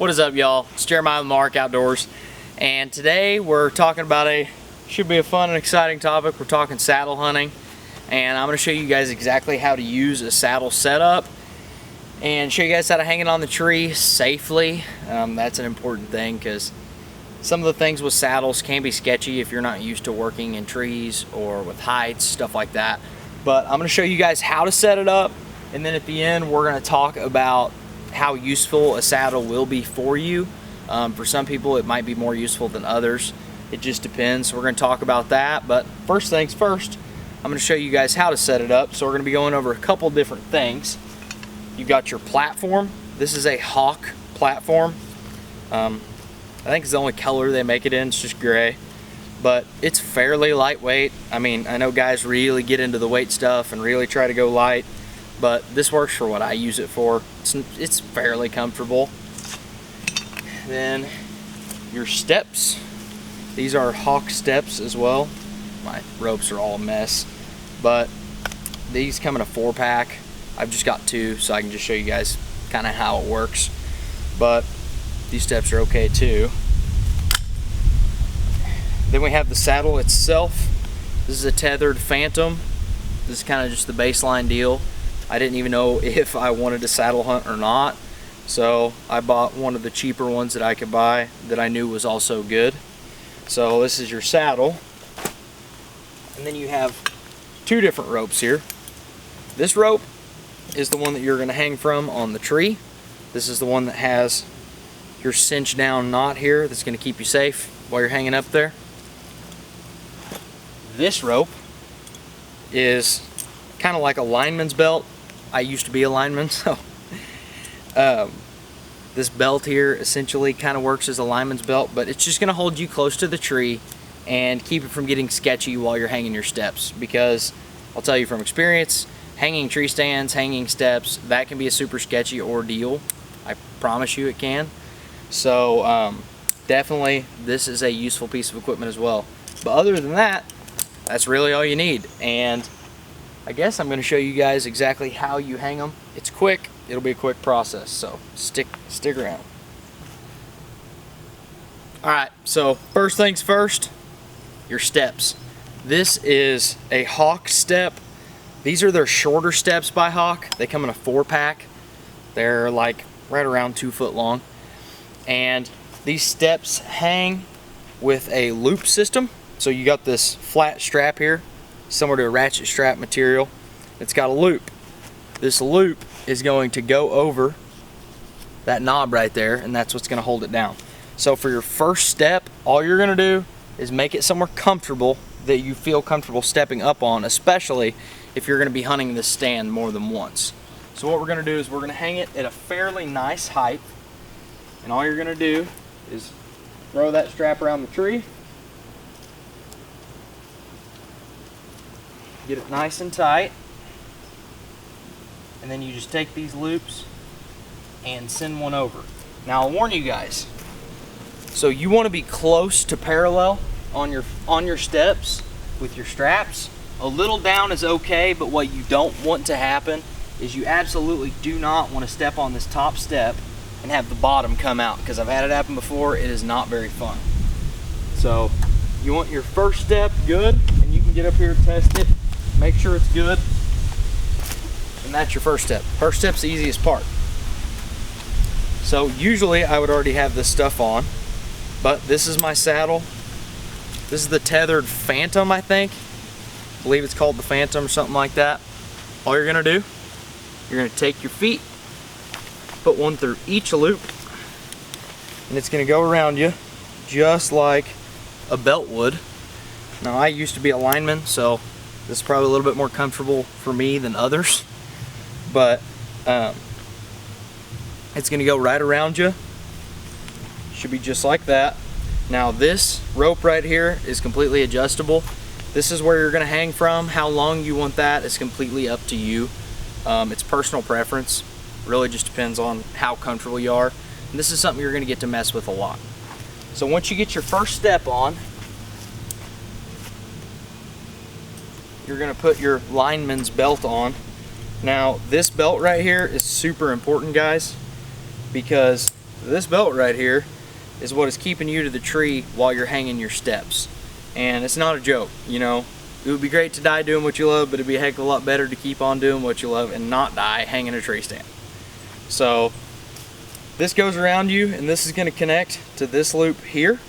What is up, y'all? It's Jeremiah with Mark Outdoors, and today we're talking about should be a fun and exciting topic. We're talking saddle hunting, and I'm going to show you guys exactly how to use a saddle setup and show you guys how to hang it on the tree safely. That's an important thing because some of the things with saddles can be sketchy if you're not used to working in trees or with heights, stuff like that. But I'm going to show you guys how to set it up, and then at the end we're going to talk about how useful a saddle will be for you. For some people it might be more useful than others. It just depends. So we're going to talk about that, but first things first, I'm going to show you guys how to set it up. So we're going to be going over a couple different things. You've got your platform. This is a Hawk platform. I think it's the only color they make it in. It's just gray, but it's fairly lightweight. I mean, I know guys really get into the weight stuff and really try to go light, but this works for what I use it for. It's fairly comfortable. Then your steps. These are Hawk steps as well. My ropes are all a mess, but these come in a 4-pack. I've just got 2, so I can just show you guys kind of how it works. But these steps are okay too. Then we have the saddle itself. This is a tethered Phantom. This is kind of just the baseline deal. I didn't even know if I wanted to saddle hunt or not, so I bought one of the cheaper ones that I could buy that I knew was also good. So this is your saddle, and then you have 2 different ropes here. This rope is the one that you're going to hang from on the tree. This is the one that has your cinch down knot here that's going to keep you safe while you're hanging up there. This rope is kind of like a lineman's belt. I used to be a lineman, so this belt here essentially kind of works as a lineman's belt, but it's just going to hold you close to the tree and keep it from getting sketchy while you're hanging your steps, because I'll tell you from experience, hanging tree stands, hanging steps, that can be a super sketchy ordeal. I promise you it can. So definitely this is a useful piece of equipment as well. But other than that, that's really all you need. And I guess I'm going to show you guys exactly how you hang them. It's quick. It'll be a quick process, so stick around. Alright, so first things first, your steps. This is a Hawk step. These are their shorter steps by Hawk. They come in a 4-pack. They're like right around 2 foot long. And these steps hang with a loop system. So you got this flat strap here, similar to a ratchet strap material. It's got a loop. This loop is going to go over that knob right there, and that's what's going to hold it down. So for your first step, all you're going to do is make it somewhere comfortable that you feel comfortable stepping up on, especially if you're going to be hunting this stand more than once. So what we're going to do is we're going to hang it at a fairly nice height, and all you're going to do is throw that strap around the tree, get it nice and tight, and then you just take these loops and send one over. Now I'll warn you guys, so you want to be close to parallel on your steps with your straps. A little down is okay, but what you don't want to happen is you absolutely do not want to step on this top step and have the bottom come out, because I've had it happen before. It is not very fun. So you want your first step good, and you can get up here and test it, make sure it's good, and that's your first step. First step's the easiest part. So usually I would already have this stuff on, but this is my saddle. This is the tethered Phantom, I think. I believe it's called the Phantom or something like that. All you're gonna do, you're gonna take your feet, put one through each loop, and it's gonna go around you just like a belt would. Now I used to be a lineman, so this is probably a little bit more comfortable for me than others, but it's gonna go right around you. Should be just like that. Now this rope right here is completely adjustable. This is where you're gonna hang from. How long you want that is completely up to you. It's personal preference. Really just depends on how comfortable you are. And this is something you're gonna get to mess with a lot. So once you get your first step on, you're gonna put your lineman's belt on. Now this belt right here is super important, guys, because this belt right here is what is keeping you to the tree while you're hanging your steps. And it's not a joke, you know. It would be great to die doing what you love, but it'd be a heck of a lot better to keep on doing what you love and not die hanging a tree stand. So this goes around you, and this is going to connect to this loop here,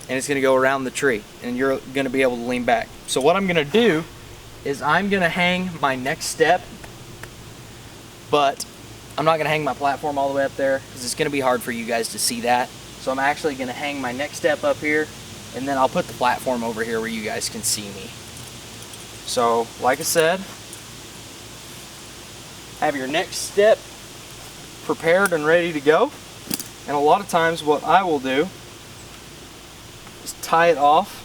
and it's going to go around the tree, and you're going to be able to lean back. So what I'm going to do is I'm going to hang my next step, but I'm not going to hang my platform all the way up there because it's going to be hard for you guys to see that. So I'm actually going to hang my next step up here, and then I'll put the platform over here where you guys can see me. So like I said, have your next step prepared and ready to go. And a lot of times what I will do is tie it off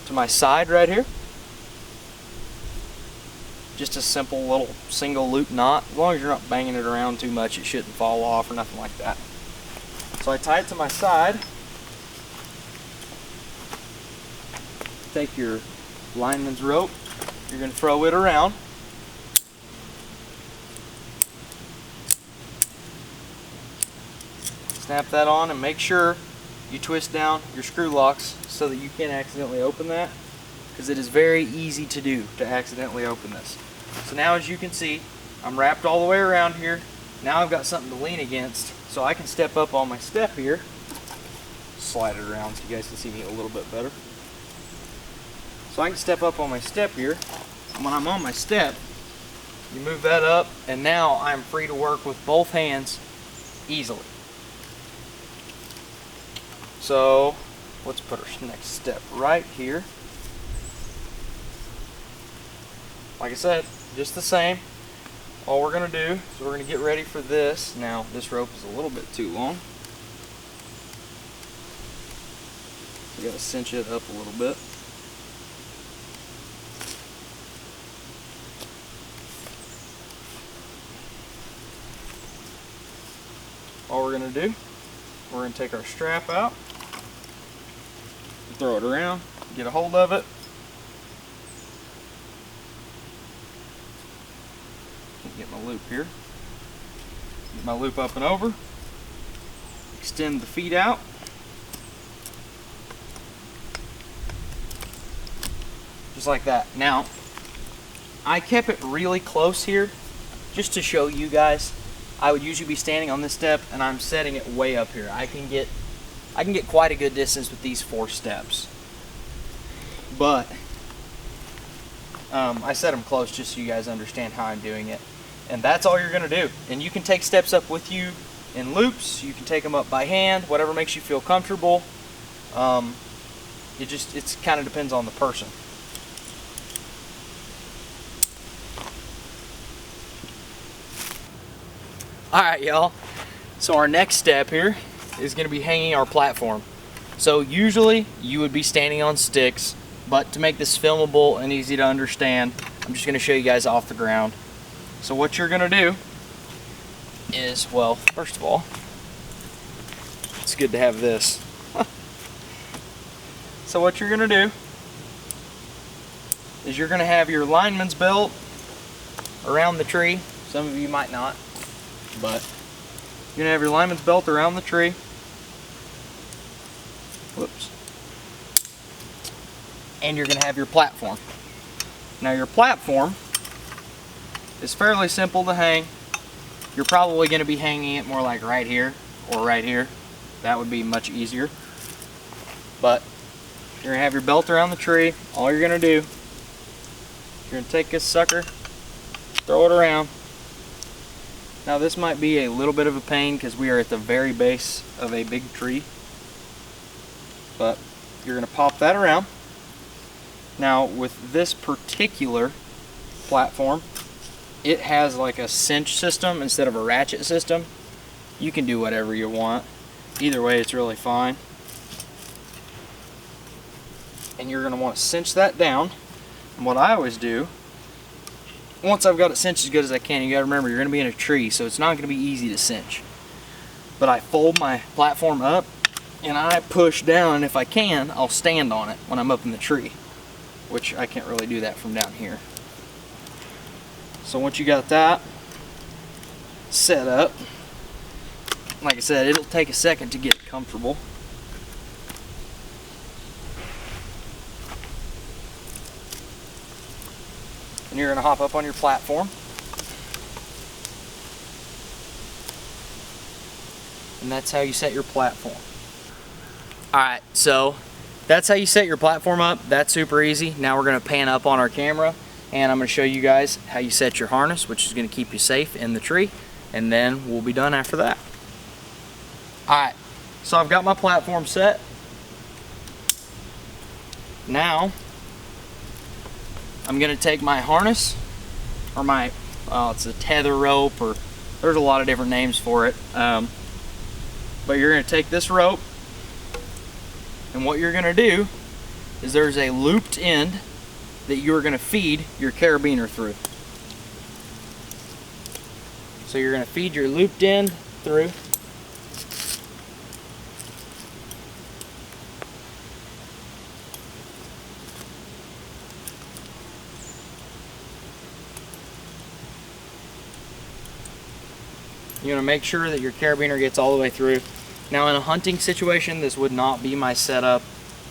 to my side right here. Just a simple little single loop knot. As long as you're not banging it around too much, it shouldn't fall off or nothing like that. So I tie it to my side. Take your lineman's rope, you're going to throw it around. Snap that on and make sure you twist down your screw locks so that you can't accidentally open that, because it is very easy to do to accidentally open this. So now, as you can see, I'm wrapped all the way around here. Now I've got something to lean against, so I can step up on my step here, slide it around so you guys can see me a little bit better. So I can step up on my step here, and when I'm on my step, you move that up, and now I'm free to work with both hands easily. So let's put our next step right here. Like I said, just the same. All we're going to do is we're going to get ready for this. Now this rope is a little bit too long. We got to cinch it up a little bit. All we're going to do, we're going to take our strap out, throw it around, get a hold of it. Get my loop here. Get my loop up and over. Extend the feet out. Just like that. Now, I kept it really close here just to show you guys. I would usually be standing on this step, and I'm setting it way up here. I can get quite a good distance with these 4 steps. But I set them close just so you guys understand how I'm doing it. And that's all you're going to do. And you can take steps up with you in loops. You can take them up by hand, whatever makes you feel comfortable. It kind of depends on the person. Alright, y'all. So our next step here is going to be hanging our platform. So usually you would be standing on sticks, but to make this filmable and easy to understand, I'm just going to show you guys off the ground. So what you're going to do is, well, first of all, it's good to have this. So what you're going to do is you're going to have your lineman's belt around the tree. Some of you might not, but you're going to have your lineman's belt around the tree. Whoops. And you're going to have your platform. Now your platform is fairly simple to hang. You're probably going to be hanging it more like right here or right here. That would be much easier. But you're going to have your belt around the tree. All you're going to do, you're going to take this sucker, throw it around. Now this might be a little bit of a pain because we are at the very base of a big tree. But you're going to pop that around. Now with this particular platform, it has like a cinch system instead of a ratchet system. You can do whatever you want. Either way, it's really fine. And you're going to want to cinch that down. And what I always do, once I've got it cinched as good as I can, you got to remember you're going to be in a tree, so it's not going to be easy to cinch. But I fold my platform up and I push down, and if I can, I'll stand on it when I'm up in the tree, which I can't really do that from down here. So once you got that set up, like I said, it'll take a second to get comfortable. And you're gonna hop up on your platform. And that's how you set your platform. Alright, so that's how you set your platform up. That's super easy. Now we're gonna pan up on our camera and I'm gonna show you guys how you set your harness, which is gonna keep you safe in the tree, and then we'll be done after that. Alright, so I've got my platform set. Now, I'm gonna take my harness, or my, it's a tether rope, or there's a lot of different names for it. But you're gonna take this rope, and what you're gonna do is there's a looped end that you're gonna feed your carabiner through. So you're gonna feed your looped end through. You're gonna make sure that your carabiner gets all the way through. Now in a hunting situation, this would not be my setup,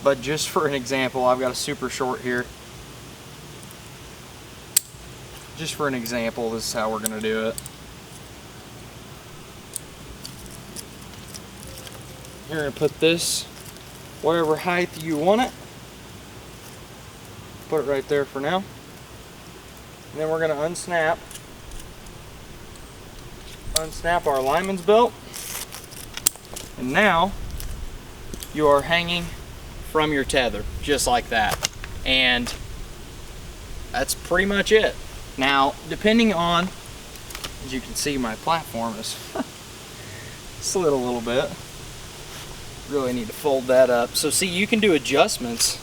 but just for an example, I've got a super short here. Just for an example, this is how we're gonna do it. You're gonna put this whatever height you want it. Put it right there for now. And then we're gonna unsnap our lineman's belt, and now you are hanging from your tether just like that, and that's pretty much it. Now depending on, as you can see, my platform is slid a little bit. Really need to fold that up. So see, you can do adjustments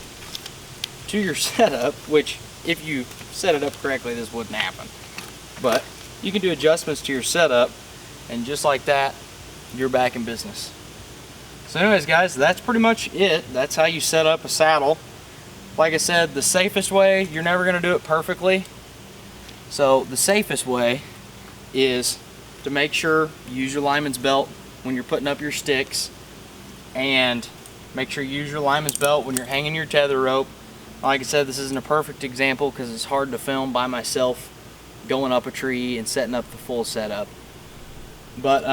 to your setup, which if you set it up correctly this wouldn't happen, but you can do adjustments to your setup, and just like that, you're back in business. So anyways guys, that's pretty much it. That's how you set up a saddle. Like I said, the safest way, you're never gonna do it perfectly. So the safest way is to make sure you use your lineman's belt when you're putting up your sticks, and make sure you use your lineman's belt when you're hanging your tether rope. Like I said, this isn't a perfect example because it's hard to film by myself going up a tree and setting up the full setup. But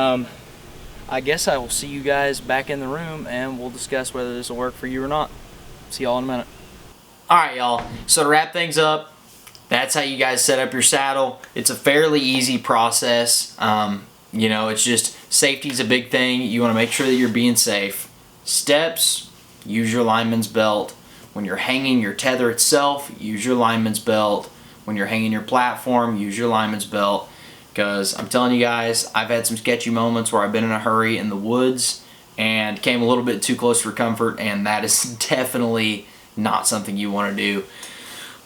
I guess I will see you guys back in the room and we'll discuss whether this will work for you or not. See y'all in a minute. Alright y'all, so to wrap things up, that's how you guys set up your saddle. It's a fairly easy process. You know, it's just safety's a big thing. You want to make sure that you're being safe. Steps, use your lineman's belt. When you're hanging your tether itself, use your lineman's belt. When you're hanging your platform, use your lineman's belt. Because I'm telling you guys, I've had some sketchy moments where I've been in a hurry in the woods and came a little bit too close for comfort, and that is definitely not something you want to do.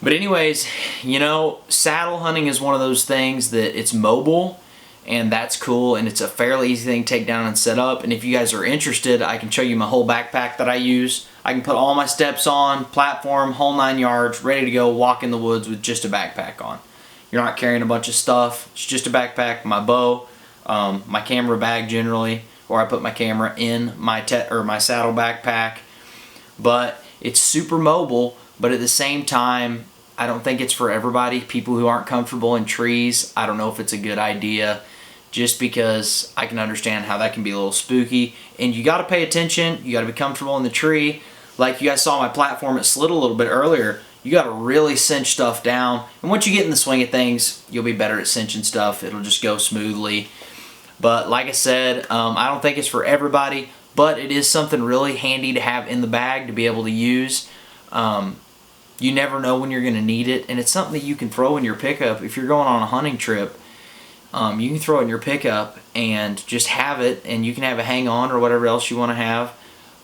But anyways, you know, saddle hunting is one of those things that it's mobile, and that's cool, and it's a fairly easy thing to take down and set up. And if you guys are interested, I can show you my whole backpack that I use. I can put all my steps on, platform, whole 9 yards, ready to go walk in the woods with just a backpack on. You're not carrying a bunch of stuff. It's just a backpack, my bow, my camera bag generally, or I put my camera in my saddle backpack. But it's super mobile, but at the same time, I don't think it's for everybody. People who aren't comfortable in trees, I don't know if it's a good idea, just because I can understand how that can be a little spooky. And you got to pay attention. You got to be comfortable in the tree. Like you guys saw my platform, it slid a little bit earlier. You got to really cinch stuff down. And once you get in the swing of things, you'll be better at cinching stuff. It'll just go smoothly. But like I said, I don't think it's for everybody, but it is something really handy to have in the bag to be able to use. You never know when you're going to need it, and it's something that you can throw in your pickup. If you're going on a hunting trip, you can throw it in your pickup and just have it, and you can have a hang-on or whatever else you want to have.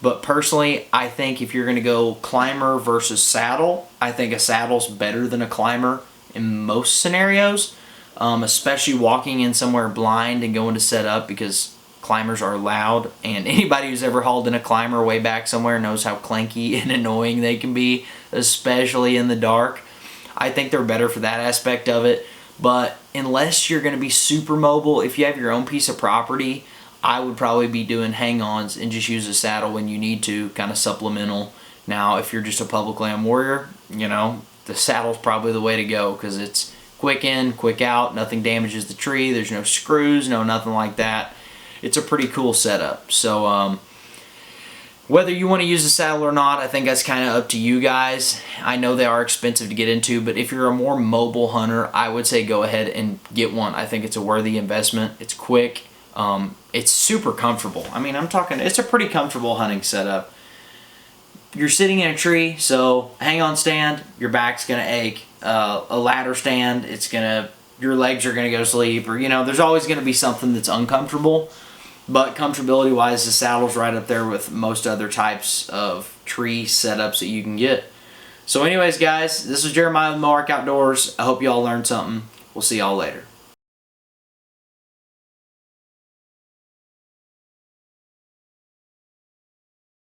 But personally, I think if you're going to go climber versus saddle, I think a saddle's better than a climber in most scenarios, especially walking in somewhere blind and going to set up, because climbers are loud, and anybody who's ever hauled in a climber way back somewhere knows how clanky and annoying they can be, especially in the dark. I think they're better for that aspect of it. But unless you're going to be super mobile, if you have your own piece of property, I would probably be doing hang-ons and just use a saddle when you need to, kind of supplemental. Now, if you're just a public land warrior, you know, the saddle's probably the way to go because it's quick in, quick out, nothing damages the tree, there's no screws, no nothing like that. It's a pretty cool setup. So whether you want to use a saddle or not, I think that's kind of up to you guys. I know they are expensive to get into, but if you're a more mobile hunter, I would say go ahead and get one. I think it's a worthy investment. It's quick. It's super comfortable. I mean, I'm talking, it's a pretty comfortable hunting setup. You're sitting in a tree, so hang-on stand, your back's gonna ache. A ladder stand, your legs are gonna go to sleep, or there's always gonna be something that's uncomfortable. But comfortability-wise, the saddle's right up there with most other types of tree setups that you can get. So anyways, guys, this is Jeremiah with Mohawk Outdoors. I hope y'all learned something. We'll see y'all later.